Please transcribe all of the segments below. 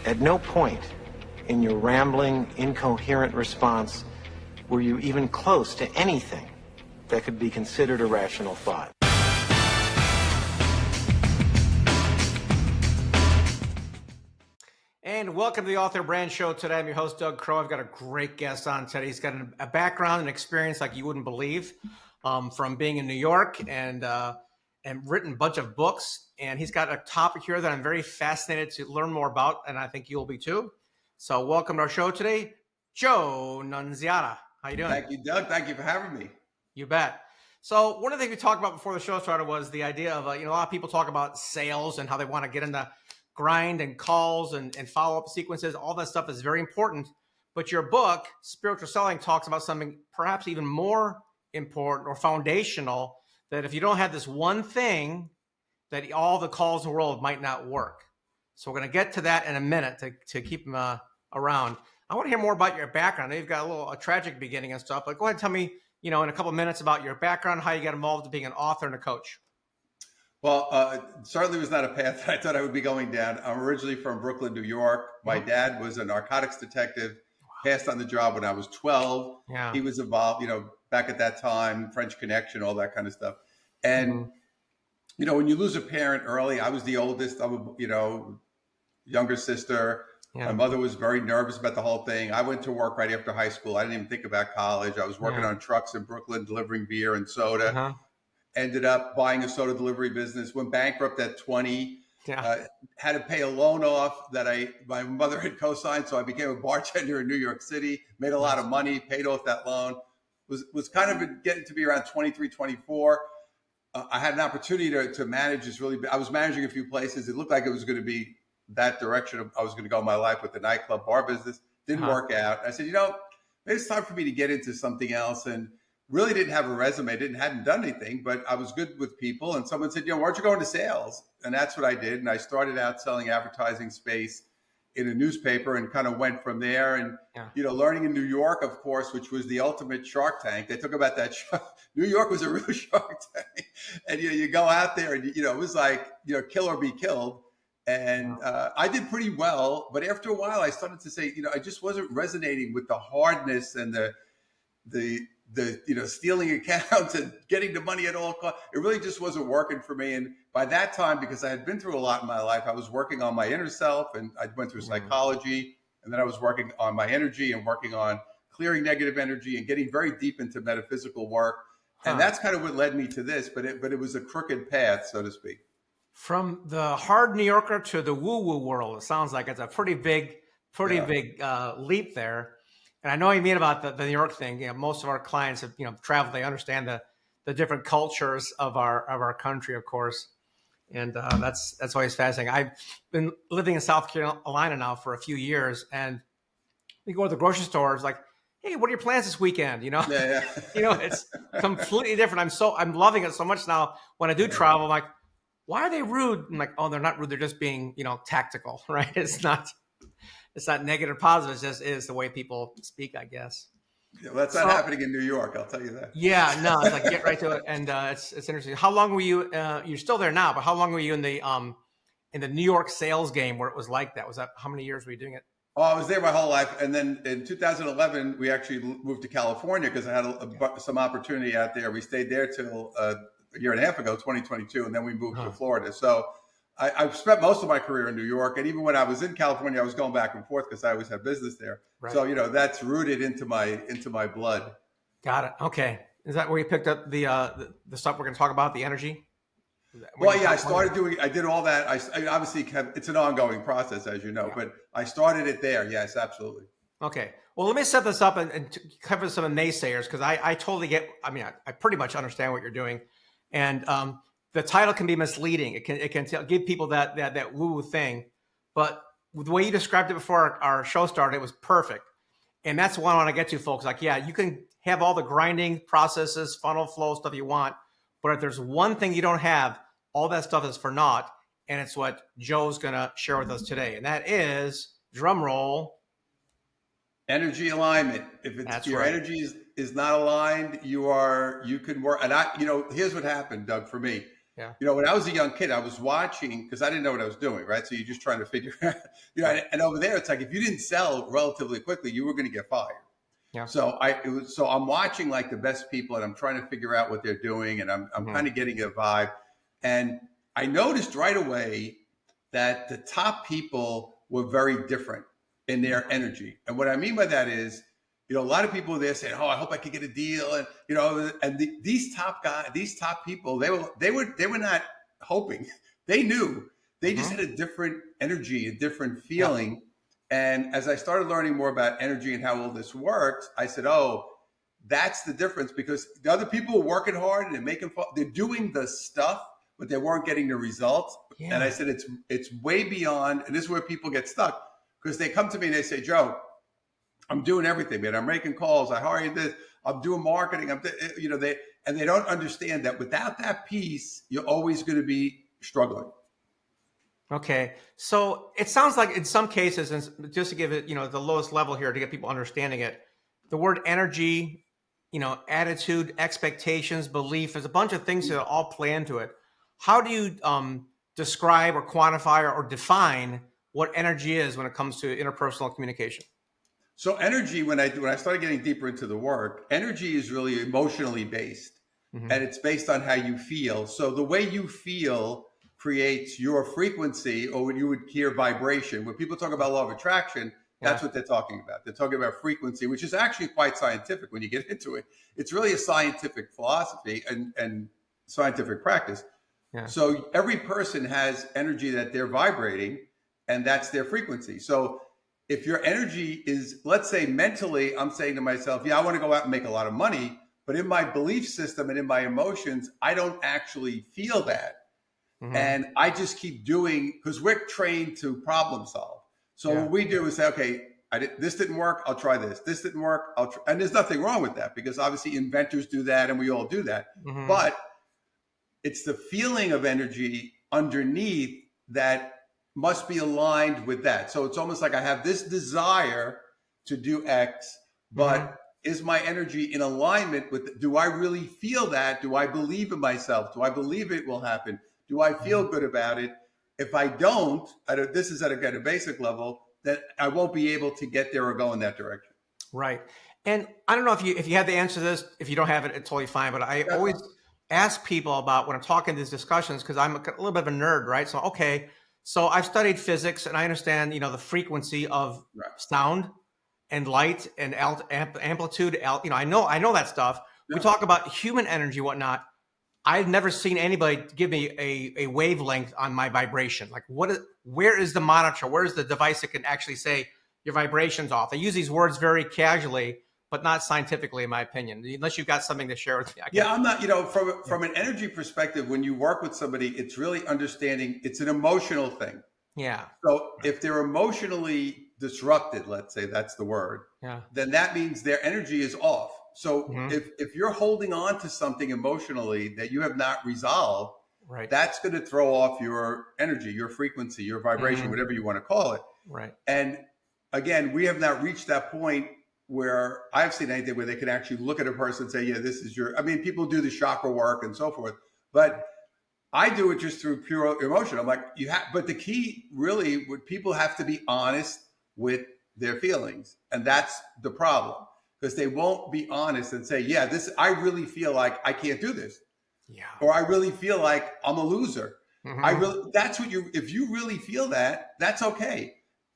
At no point in your rambling, incoherent response were you even close to anything that could be considered a rational thought. And welcome to the Author Brand Show. Today, I'm your host, Doug Crow. I've got a great guest on today. He's got a background and experience like you wouldn't believe, from being in New York and written a bunch of books. And he's got a topic here that I'm very fascinated to learn more about, and I think you'll be too. So welcome to our show today, Joe Nunziata. How you doing? Thank you, Doug. Thank you for having me. You bet. So one of the things we talked about before the show started was the idea of, a lot of people talk about sales and how they want to get into grind and calls and follow-up sequences. All that stuff is very important. But your book, Spiritual Selling, talks about something perhaps even more important or foundational, that if you don't have this one thing, that all the calls in the world might not work. So we're going to get to that in a minute to keep them around. I want to hear more about your background. I know you've got a tragic beginning and stuff, but go ahead and tell me, in a couple of minutes about your background, how you got involved in being an author and a coach. Well, it certainly was not a path that I thought I would be going down. I'm originally from Brooklyn, New York. My dad was a narcotics detective, passed on the job when I was 12. Yeah. He was involved, back at that time, French Connection, all that kind of stuff. And, when you lose a parent early, I was the oldest. I'm younger sister. Yeah. My mother was very nervous about the whole thing. I went to work right after high school. I didn't even think about college. I was working on trucks in Brooklyn, delivering beer and soda. Ended up buying a soda delivery business, went bankrupt at 20, had to pay a loan off that my mother had co-signed. So I became a bartender in New York City, made a lot of money, paid off that loan, was kind of getting to be around 23, 24. I had an opportunity to manage this I was managing a few places. It looked like it was going to be that direction I was going to go in my life with the nightclub bar business. Didn't work out. I said, maybe it's time for me to get into something else. And really didn't have a resume, hadn't done anything, but I was good with people. And someone said, why don't you go into sales? And that's what I did. And I started out selling advertising space in a newspaper and kind of went from there. And, learning in New York, of course, which was the ultimate Shark Tank. They talk about that. New York was a real Shark Tank. And, you go out there and, it was like, kill or be killed. And I did pretty well. But after a while, I started to say, I just wasn't resonating with the hardness and the stealing accounts and getting the money at all costs. It really just wasn't working for me. And by that time, because I had been through a lot in my life, I was working on my inner self, and I went through psychology, and then I was working on my energy and working on clearing negative energy and getting very deep into metaphysical work. And that's kind of what led me to this, but it was a crooked path, so to speak. From the hard New Yorker to the woo-woo world, it sounds like it's a pretty big leap there. And I know you mean about the New York thing. Most of our clients have traveled. They understand the different cultures of our country, of course, and that's always fascinating. I've been living in South Carolina now for a few years, and we go to the grocery store. It's like, hey, what are your plans this weekend? It's completely different. I'm loving it so much now. When I do travel, I'm like, why are they rude? I'm like, oh, they're not rude. They're just being tactical, right? It's not negative or positive. It just is the way people speak, I guess. Yeah, well, that's not happening in New York. I'll tell you that. Yeah, no, it's like get right to it, and it's interesting. How long were you? You're still there now, but how long were you in the New York sales game where it was like that? Was that how many years were you doing it? Oh, I was there my whole life, and then in 2011 we actually moved to California because I had some opportunity out there. We stayed there till a year and a half ago, 2022, and then we moved to Florida. So I've spent most of my career in New York, and even when I was in California, I was going back and forth because I always had business there. Right. So that's rooted into my blood. Got it. Okay, is that where you picked up the stuff we're going to talk about, the energy? Well, yeah, I did all that. I obviously it's an ongoing process, as you know, but I started it there. Yes, absolutely. Okay. Well, let me set this up and cover some of the naysayers, because I totally get. I mean, I pretty much understand what you're doing, and the title can be misleading. It can give people that woo-woo thing, but the way you described it before our show started, it was perfect. And that's what I want to get to, folks. Like, yeah, you can have all the grinding processes, funnel flow stuff you want, but if there's one thing you don't have, all that stuff is for naught. And it's what Joe's going to share with us today. And that is, drum roll, energy alignment. If your energy is not aligned, you can work. And here's what happened, Doug, for me. Yeah. You know, when I was a young kid, I was watching because I didn't know what I was doing, right? So you're just trying to figure out, and over there, it's like if you didn't sell relatively quickly, you were going to get fired. Yeah. So I'm watching like the best people, and I'm trying to figure out what they're doing, and I'm kind of getting a vibe, and I noticed right away that the top people were very different in their energy, and what I mean by that is, a lot of people there saying, "Oh, I hope I could get a deal," and these top guys, these top people, they were not hoping, they knew, they just had a different energy, a different feeling. And as I started learning more about energy and how all this works, I said, "Oh, that's the difference," because the other people were working hard and they're doing the stuff, but they weren't getting the results. Yeah. And I said, it's way beyond, and this is where people get stuck because they come to me and they say, "Joe, I'm doing everything, man. I'm making calls. I hired this. I'm doing marketing. They don't understand that without that piece, you're always going to be struggling." Okay. So it sounds like in some cases, and just to give it, the lowest level here to get people understanding it, the word energy, attitude, expectations, belief, there's a bunch of things that all play into it. How do you describe or quantify or define what energy is when it comes to interpersonal communication? So energy, when I started getting deeper into the work, energy is really emotionally based, and it's based on how you feel. So the way you feel creates your frequency, or what you would hear vibration. When people talk about law of attraction, that's what they're talking about. They're talking about frequency, which is actually quite scientific when you get into it. It's really a scientific philosophy and scientific practice. Yeah. So every person has energy that they're vibrating, and that's their frequency. So if your energy is, let's say mentally, I'm saying to myself, yeah, I want to go out and make a lot of money, but in my belief system and in my emotions, I don't actually feel that. And I just keep doing, because we're trained to problem solve. So what we do is say, okay, this didn't work, I'll try this. This didn't work, I'll try. And there's nothing wrong with that, because obviously inventors do that and we all do that. But it's the feeling of energy underneath that must be aligned with that. So it's almost like I have this desire to do X, but is my energy in alignment with, do I really feel that? Do I believe in myself? Do I believe it will happen? Do I feel good about it? If I don't, this is at a basic level, that I won't be able to get there or go in that direction. Right. And I don't know if you have the answer to this. If you don't have it, it's totally fine. But I always ask people about when I'm talking these discussions, because I'm a little bit of a nerd, right? So, okay. So I've studied physics and I understand, the frequency of sound and light and amplitude. I know that stuff. We talk about human energy, whatnot. I've never seen anybody give me a wavelength on my vibration. Like where is the monitor? Where's the device that can actually say your vibration's off? I use these words very casually, but not scientifically, in my opinion, unless you've got something to share with me. I'm not, from an energy perspective, when you work with somebody, it's really understanding, it's an emotional thing. Yeah. So if they're emotionally disrupted, let's say that's the word, then that means their energy is off. So if you're holding on to something emotionally that you have not resolved, that's going to throw off your energy, your frequency, your vibration, whatever you want to call it. Right. And again, we have not reached that point where I've seen anything where they can actually look at a person and say, yeah, this is people do the chakra work and so forth, but I do it just through pure emotion. I'm like, but the key really, people have to be honest with their feelings. And that's the problem, because they won't be honest and say, yeah, I really feel like I can't do this. Yeah. Or I really feel like I'm a loser. If you really feel that, that's okay.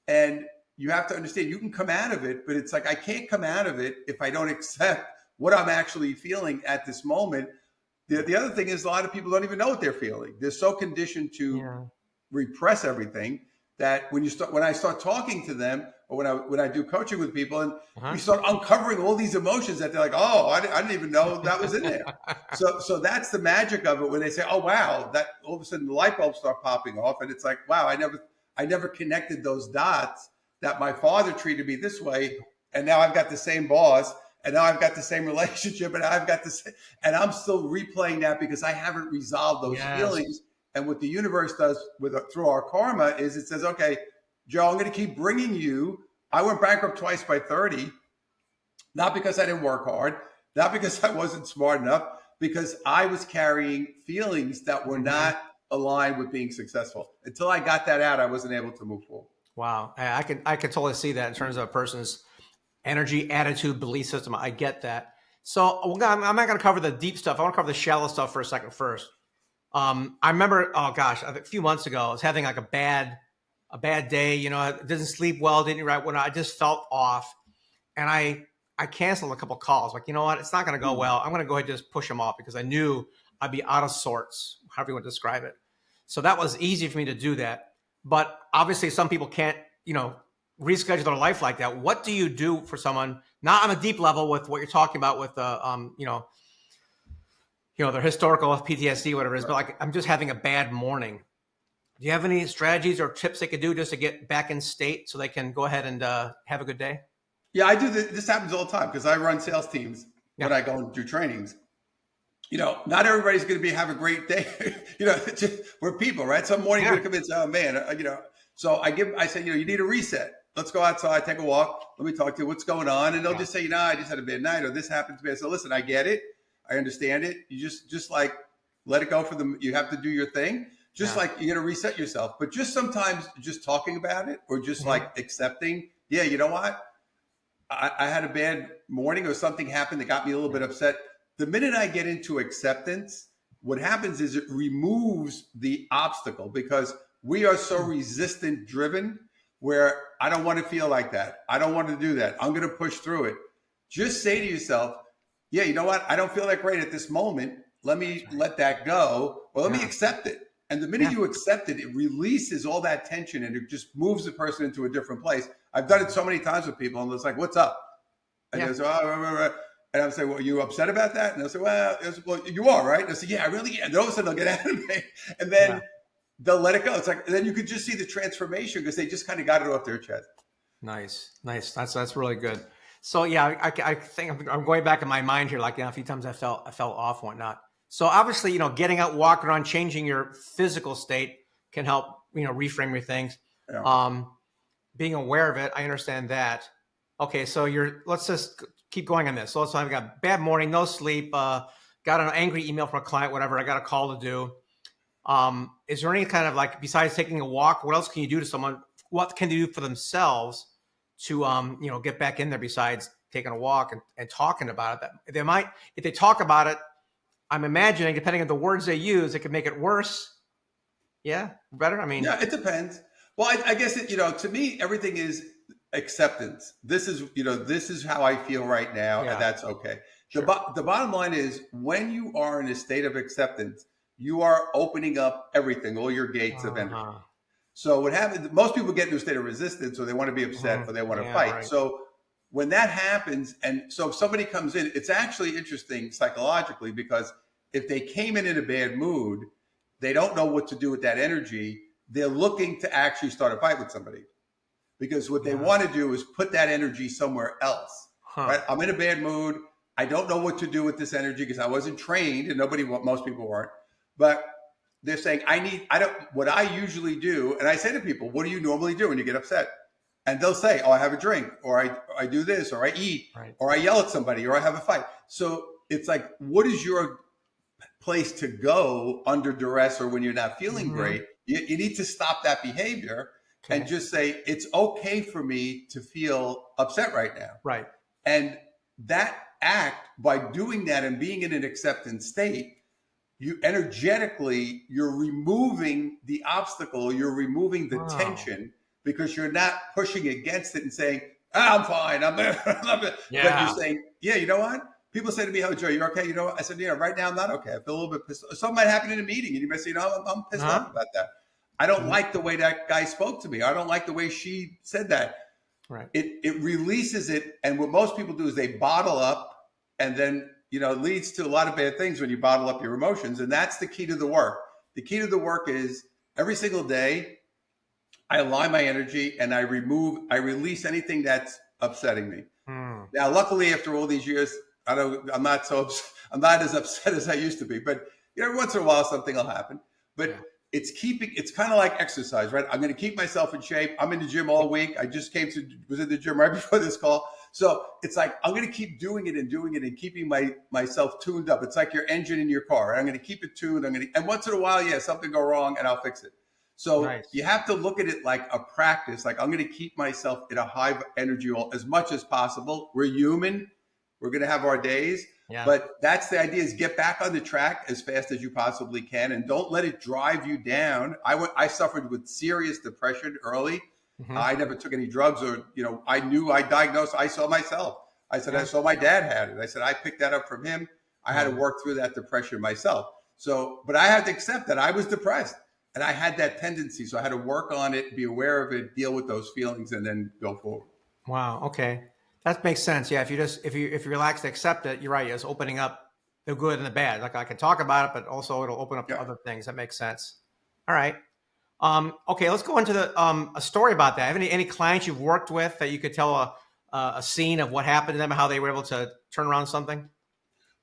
And you have to understand, you can come out of it, but it's like, I can't come out of it if I don't accept what I'm actually feeling at this moment. The other thing is, a lot of people don't even know what they're feeling. They're so conditioned to repress everything that when I start talking to them, or when I do coaching with people, and we start uncovering all these emotions that they're like, oh, I didn't even know that was in there. So that's the magic of it, when they say, oh wow, that all of a sudden the light bulbs start popping off, and it's like, wow, I never connected those dots, that my father treated me this way, and now I've got the same boss. And now I've got the same relationship, and I've got this, and I'm still replaying that because I haven't resolved those feelings. And what the universe does through our karma is it says, okay, Joe, I'm going to keep bringing you. I went bankrupt twice by 30, not because I didn't work hard, not because I wasn't smart enough, because I was carrying feelings that were not aligned with being successful. Until I got that out, I wasn't able to move forward. Wow. I could totally see that in terms of a person's energy, attitude, belief system. I get that. So I'm not going to cover the deep stuff. I want to cover the shallow stuff for a second first. I remember, oh gosh, a few months ago, I was having like a bad day. You know, I didn't sleep well, didn't eat right. When I just felt off, and I canceled a couple calls. Like, you know what, it's not going to go well. I'm going to go ahead and just push them off because I knew I'd be out of sorts, however you want to describe it. So that was easy for me to do that. But obviously, some people can't, you know, reschedule their life like that. What do you do for someone not on a deep level with what you're talking about with their historical PTSD, whatever it is, but like I'm just having a bad morning. Do you have any strategies or tips they could do just to get back in state so they can go ahead and have a good day? Yeah, I do. This happens all the time because I run sales teams when I go and do trainings. You know, not everybody's going to have a great day. You know, we're people, right? Some morning you're going to come in and say, oh man, you know. So I say, you know, you need a reset. Let's go outside, take a walk. Let me talk to you. What's going on? And they'll just say, you know, I just had a bad night or this happened to me. I said, listen, I get it. I understand it. You just like let it go for them. You have to do your thing. Just like you got to reset yourself. But just sometimes just talking about it or just like accepting, yeah, you know what? I had a bad morning or something happened that got me a little bit upset. The minute I get into acceptance, what happens is it removes the obstacle because we are so resistant driven where I don't want to feel like that. I don't want to do that. I'm going to push through it. Just say to yourself, yeah, you know what? I don't feel that great at this moment. Let me let that go. Well, let me accept it. And the minute you accept it, it releases all that tension and it just moves the person into a different place. I've done it so many times with people and it's like, what's up? And they'll say, oh, and I'm saying, well, are you upset about that? And they'll say, well, you are, right? And I say, yeah, I really am. And all of a sudden they'll get out of me and then they'll let it go. It's like, and then you could just see the transformation because they just kind of got it off their chest. Nice. That's really good. So yeah, I think I'm going back in my mind here, like, you know, a few times I felt off and whatnot. So obviously, you know, getting out, walking around, changing your physical state can help, you know, reframe your things. Yeah. Being aware of it, I understand that. Okay, so let's just keep going on this. So I've got a bad morning, no sleep, got an angry email from a client, whatever. I got a call to do. Is there any kind of like, besides taking a walk, what else can you do to someone? What can they do for themselves to, you know, get back in there besides taking a walk and talking about it? If they talk about it, I'm imagining, depending on the words they use, it could make it worse. Yeah, better. I mean, yeah, it depends. Well, I guess it, you know, to me, everything is acceptance. This is how I feel right now, and that's okay. Sure. The bottom line is when you are in a state of acceptance, you are opening up everything, all your gates of energy. So what happens? Most people get into a state of resistance, or they want to be upset, or they want to fight. Right. So when that happens, and so if somebody comes in, it's actually interesting psychologically because if they came in a bad mood, they don't know what to do with that energy. They're looking to actually start a fight with somebody because what they want to do is put that energy somewhere else. Right? I'm in a bad mood. I don't know what to do with this energy because I wasn't trained, and most people weren't. But they're saying, what I usually do, and I say to people, what do you normally do when you get upset? And they'll say, oh, I have a drink, or I do this, or I eat, or I yell at somebody, or I have a fight. So it's like, what is your place to go under duress or when you're not feeling great? You need to stop that behavior and just say, it's okay for me to feel upset right now. Right. And that act, by doing that and being in an acceptance state, you're removing the obstacle, you're removing the tension because you're not pushing against it and saying, I'm fine, I'm there. But you're saying, yeah, you know what? People say to me, oh, Joe, you're okay? You know what? I said, yeah, right now I'm not okay. I feel a little bit pissed. Something might happen in a meeting and you might say, you know, I'm pissed off about that. I don't like the way that guy spoke to me. I don't like the way she said that. Right. It releases it. And what most people do is they bottle up and then, you know, it leads to a lot of bad things when you bottle up your emotions. And that's the key to the work. The key to the work is every single day, I align my energy and I release anything that's upsetting me. Now, luckily, after all these years, I'm not as upset as I used to be, but you know, every once in a while something will happen. But it's kind of like exercise, right? I'm going to keep myself in shape. I'm in the gym all week. I just was in the gym right before this call. So it's like, I'm going to keep doing it and keeping myself tuned up. It's like your engine in your car. Right? I'm going to keep it tuned. And once in a while, yeah, something go wrong and I'll fix it. So Nice. you have to look at it like a practice. Like, I'm going to keep myself in a high energy as much as possible. We're human. We're going to have our days. Yeah. But that's the idea, is get back on the track as fast as you possibly can, and don't let it drive you down. I suffered with serious depression early. I never took any drugs, or, I diagnosed, I saw myself. I said, I saw my dad had it. I said, I picked that up from him. I had to work through that depression myself. So, but I had to accept that I was depressed and I had that tendency. So I had to work on it, be aware of it, deal with those feelings, and then go forward. Wow. Okay. That makes sense. Yeah. If you relax and accept it, you're right. It's opening up the good and the bad. Like, I can talk about it, but also it'll open up other things. That makes sense. All right. Okay. Let's go into a story about that. Have any clients you've worked with that you could tell a scene of what happened to them, how they were able to turn around something?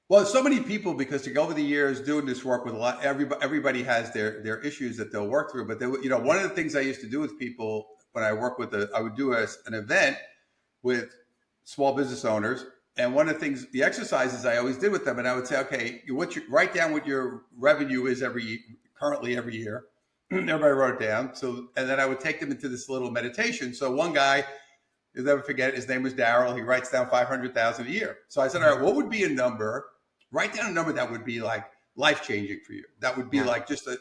Well, so many people, because over the years doing this work with everybody has their issues that they'll work through. But one of the things I used to do with people when I work with I would do an event with small business owners, and one of the things, the exercises I always did with them, and I would say, okay, write down what your revenue is currently every year. Everybody wrote it down. So, and then I would take them into this little meditation. So one guy, you'll never forget, his name was Daryl. He writes down 500,000 a year. So I said, all right, what would be a number? Write down a number that would be like life-changing for you. That would be like just a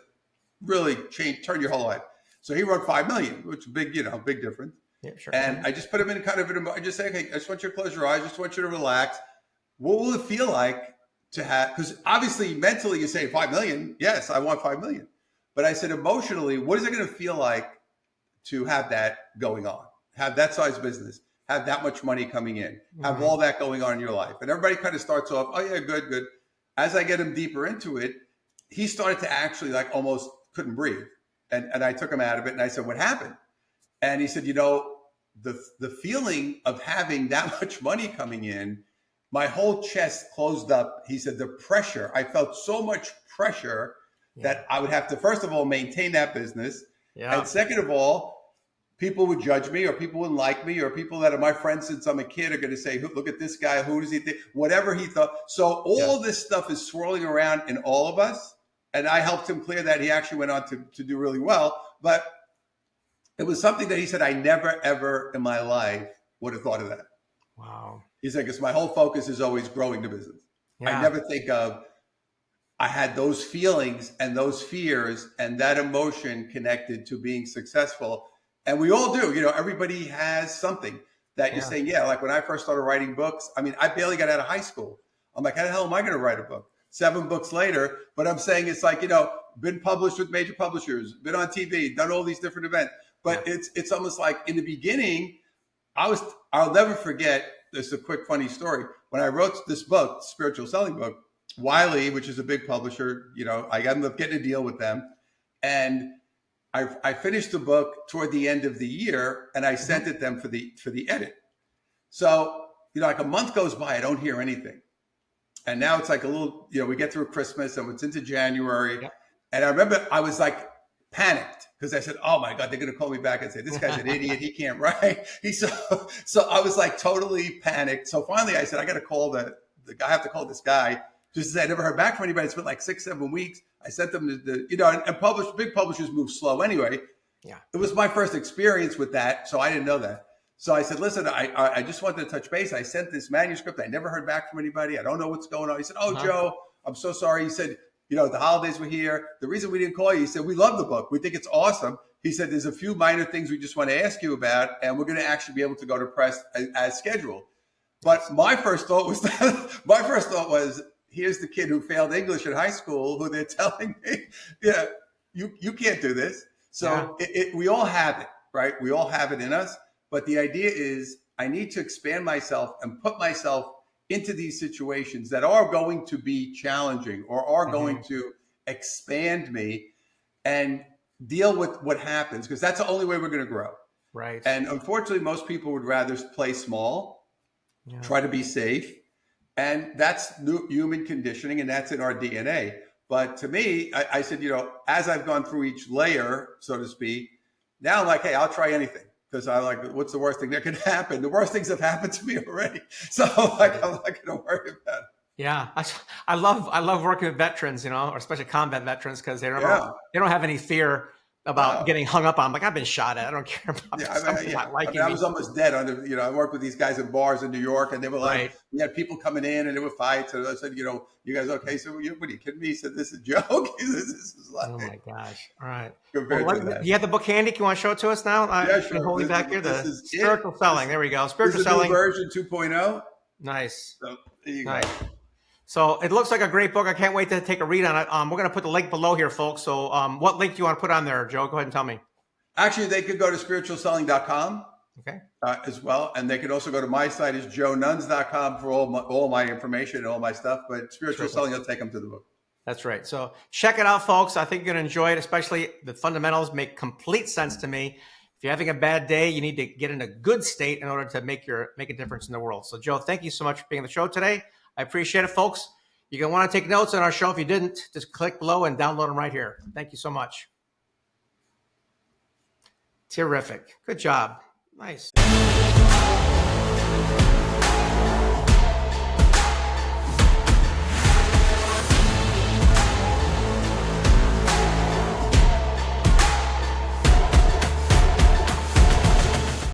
really turn your whole life. So he wrote 5 million, which is big, big difference. Yeah, sure. And I just put him in I just say, okay, I just want you to close your eyes. I just want you to relax. What will it feel like to have, because obviously mentally you say 5 million. Yes, I want 5 million. But I said, emotionally, what is it going to feel like to have that going on? Have that size business, have that much money coming in, have all that going on in your life. And everybody kind of starts off, oh yeah, good, good. As I get him deeper into it, he started to actually like almost couldn't breathe. And I took him out of it and I said, what happened? And he said, the feeling of having that much money coming in, my whole chest closed up. He said, the pressure, I felt so much pressure that I would have to, first of all, maintain that business. Yeah. And second of all, people would judge me, or people wouldn't like me, or people that are my friends since I'm a kid are going to say, look at this guy, who does he think, whatever he thought. So all this stuff is swirling around in all of us. And I helped him clear that. He actually went on to do really well. But it was something that he said, I never, ever in my life would have thought of that. Wow. He said, because my whole focus is always growing the business. Yeah. I never think of, I had those feelings and those fears and that emotion connected to being successful. And we all do, everybody has something that you're saying, like when I first started writing books, I mean, I barely got out of high school. I'm like, how the hell am I going to write a book? 7 books later, but I'm saying it's like, been published with major publishers, been on TV, done all these different events. But it's almost like in the beginning, I'll never forget, this is a quick funny story. When I wrote this book, Spiritual Selling Book, Wiley, which is a big publisher, I ended up getting a deal with them. And I finished the book toward the end of the year and I sent it them for the edit. So, like a month goes by, I don't hear anything. And now it's like a little, we get through Christmas and it's into January. Yep. And I remember I was like panicked because I said, oh my God, they're going to call me back and say, this guy's an idiot. He can't write. So I was like totally panicked. So finally I said, I got to call the guy. I have to call this guy. Just as I never heard back from anybody. It's been like 6-7 weeks. I sent them to and big publishers move slow anyway. Yeah. It was my first experience with that. So I didn't know that. So I said, listen, I just wanted to touch base. I sent this manuscript. I never heard back from anybody. I don't know what's going on. He said, oh, Joe, I'm so sorry. He said, the holidays were here. The reason we didn't call you, he said, we love the book. We think it's awesome. He said, there's a few minor things we just want to ask you about, and we're going to actually be able to go to press as scheduled. But my first thought was, here's the kid who failed English in high school who they're telling me, you can't do this. So we all have it, right? We all have it in us. But the idea is I need to expand myself and put myself into these situations that are going to be challenging or are going to expand me and deal with what happens, because that's the only way we're going to grow. Right. And unfortunately, most people would rather play small, try to be safe. And that's human conditioning, and that's in our DNA. But to me, I said, as I've gone through each layer, so to speak, now I'm like, hey, I'll try anything. Because I like, what's the worst thing that could happen? The worst things have happened to me already. So like, I'm not going to worry about it. Yeah, I love working with veterans, or especially combat veterans, because they don't have any fear about getting hung up on. Like, I've been shot at. I don't care about not liking me. I was almost dead I worked with these guys in bars in New York, and they were like, we had people coming in, and there were fights. And I said, you guys okay? So, what are you kidding me? He said, this is a joke. This is like, oh my gosh! All right. Compared to that. You have the book handy? Can you want to show it to us now? Yeah, sure. Holding back here, the spiritual selling. There we go. Spiritual selling version 2.0. Nice. So there you go. So it looks like a great book. I can't wait to take a read on it. We're going to put the link below here, folks. So what link do you want to put on there, Joe? Go ahead and tell me. Actually, they could go to spiritualselling.com as well. And they could also go to my site is joenunz.com for all my information and all my stuff. But Spiritual Selling will take them to the book. That's right. So check it out, folks. I think you're going to enjoy it, especially the fundamentals make complete sense to me. If you're having a bad day, you need to get in a good state in order to make a difference in the world. So, Joe, thank you so much for being on the show today. I appreciate it, folks. You're going to want to take notes on our show. If you didn't, just click below and download them right here. Thank you so much. Terrific. Good job. Nice.